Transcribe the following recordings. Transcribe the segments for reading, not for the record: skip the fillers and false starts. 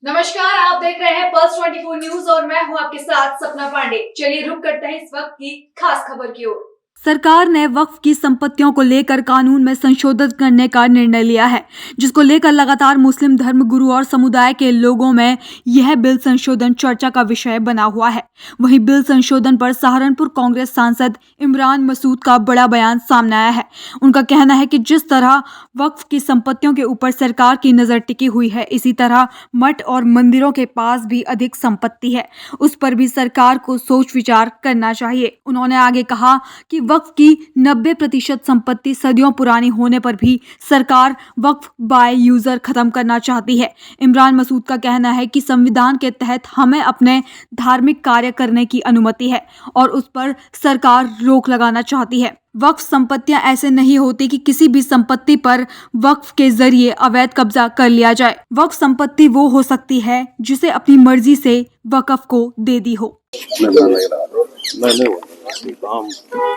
नमस्कार, आप देख रहे हैं पल्स 24 न्यूज और मैं हूं आपके साथ सपना पांडे। चलिए रुक करते हैं इस वक्त की खास खबर की ओर। सरकार ने वक्फ की संपत्तियों को लेकर कानून में संशोधन करने का निर्णय लिया है, जिसको लेकर लगातार मुस्लिम धर्मगुरु और समुदाय के लोगों में यह बिल संशोधन चर्चा का विषय बना हुआ है। वहीं बिल संशोधन पर सहारनपुर कांग्रेस सांसद इमरान मसूद का बड़ा बयान सामने आया है। उनका कहना है कि जिस तरह वक्फ की संपत्तियों के ऊपर सरकार की नजर टिकी हुई है, इसी तरह मठ और मंदिरों के पास भी अधिक संपत्ति है, उस पर भी सरकार को सोच विचार करना चाहिए। उन्होंने आगे कहा कि वक्फ की 90% संपत्ति सदियों पुरानी होने पर भी सरकार वक्फ बाय यूजर खत्म करना चाहती है। इमरान मसूद का कहना है कि संविधान के तहत हमें अपने धार्मिक कार्य करने की अनुमति है और उस पर सरकार रोक लगाना चाहती है। वक्फ संपत्तियां ऐसे नहीं होती कि किसी भी संपत्ति पर वक्फ के जरिए अवैध कब्जा कर लिया जाए। वक्फ संपत्ति वो हो सकती है जिसे अपनी मर्जी से वक्फ को दे दी हो।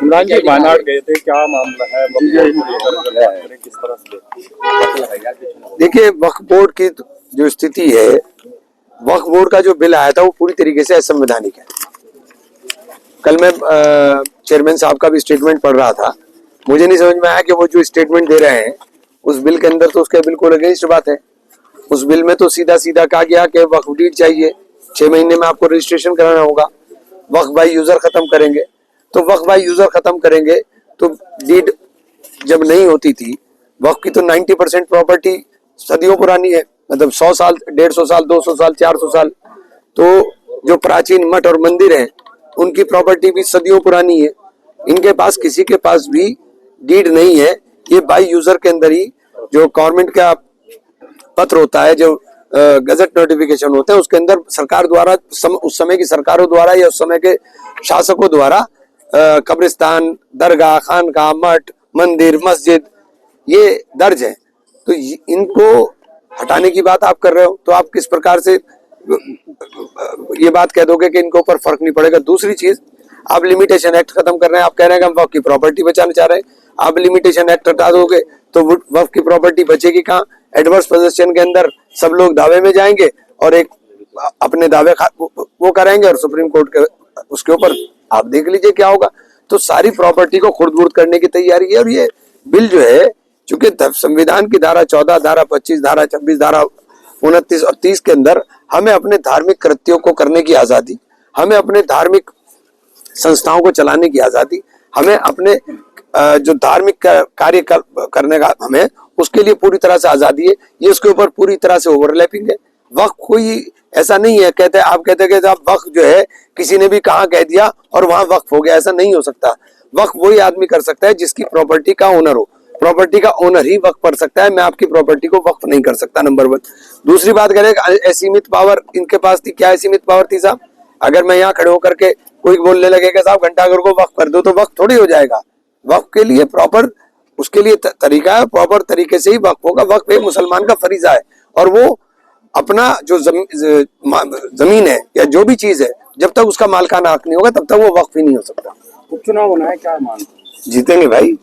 इमरान जी वायनाड गए थे, क्या मामला है? किस तरह से देखिए, वक्फ बोर्ड की जो स्थिति है, वक्फ बोर्ड का जो बिल आया था वो पूरी तरीके से असंवैधानिक है। कल मैं चेयरमैन साहब का भी स्टेटमेंट पढ़ रहा था, मुझे नहीं समझ में आया कि वो जो स्टेटमेंट दे रहे हैं उस बिल के अंदर तो उसके बिल्कुल अगेंस्ट बात है। उस बिल में तो सीधा सीधा कहा गया कि वक्फ डीड चाहिए, 6 महीने में आपको रजिस्ट्रेशन कराना होगा, वक्फ बाय यूजर खत्म करेंगे। तो वक्फ बाय यूजर खत्म करेंगे तो डीड जब नहीं होती थी, वक्फ की तो 90% प्रॉपर्टी सदियों पुरानी है, मतलब 100 साल, 150 साल, 200 साल, 400 साल। तो जो प्राचीन मठ और मंदिर हैं उनकी प्रॉपर्टी भी सदियों पुरानी है। इनके पास किसी के पास भी डीड नहीं है। ये बाय यूजर के अंदर ही जो गवर्नमेंट का पत्र होता है, जो गजट नोटिफिकेशन होते हैं, उसके अंदर सरकार द्वारा उस समय की सरकारों द्वारा या उस समय के शासकों द्वारा कब्रिस्तान, दरगाह, खानका, मठ, मंदिर, मस्जिद ये दर्ज है। तो इनको हटाने की बात आप कर रहे हो, तो आप किस प्रकार से ये बात कह दोगे कि इनके ऊपर फर्क नहीं पड़ेगा। दूसरी चीज, आप लिमिटेशन एक्ट खत्म कर रहे हैं, आप कह रहे हैं कि हम वक्फ की प्रॉपर्टी बचाना चाह रहे हैं। आप लिमिटेशन एक्ट हटा दोगे तो वक्फ की प्रॉपर्टी बचेगी कहाँ? एडवर्स पोजेशन के अंदर सब लोग दावे में जाएंगे और एक अपने दावे वो करेंगे और सुप्रीम कोर्ट के उसके ऊपर आप देख लीजिए क्या होगा। तो सारी प्रॉपर्टी को खुर्द-बुर्द करने की तैयारी है। और ये बिल जो है, चूंकि संविधान की धारा 14, धारा 25, धारा 26, धारा 29 और 30 के अंदर हमें अपने धार्मिक कृत्यों को करने की आजादी, हमें अपने धार्मिक संस्थाओं को चलाने की आजादी, हमें अपने जो धार्मिक कार्य करने का हमें उसके लिए पूरी तरह से आजादी है। ये उसके ऊपर पूरी तरह से ओवरलैपिंग है। वक्फ कोई ऐसा नहीं है, कहते हैं आप कहते हैं कि आप वक्फ जो है किसी ने भी कहाँ कह दिया और वहां वक्फ हो गया, ऐसा नहीं हो सकता। वक्फ वही आदमी कर सकता है जिसकी प्रॉपर्टी का ओनर हो। प्रॉपर्टी का ओनर ही वक्फ कर सकता है। मैं आपकी प्रॉपर्टी को वक्फ नहीं कर सकता, नंबर 1। दूसरी बात करें, असीमित पावर इनके पास थी। क्या असीमित पावर थी साहब? अगर मैं यहाँ खड़े होकर के कोई बोलने लगेगा साहब घंटाघर को वक्फ कर दो, तो वक्फ थोड़ी हो जाएगा। वक्फ के लिए प्रॉपर उसके लिए तरीका है, प्रॉपर तरीके से ही वक्फ होगा। वक्फ एक मुसलमान का फरीजा है और वो अपना जो जमीन है या जो भी चीज है, जब तक उसका मालकाना हक नहीं होगा तब तक वो वक्फ ही नहीं हो सकता। उपचुनाव होना है, क्या मान जीतेंगे भाई,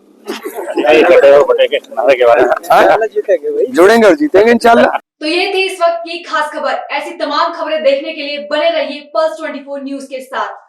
जुड़ेंगे और जीतेंगे इंशाल्लाह। तो ये थी इस वक्त की खास खबर। ऐसी तमाम खबरें देखने के लिए बने रहिए पल्स 24 न्यूज के साथ।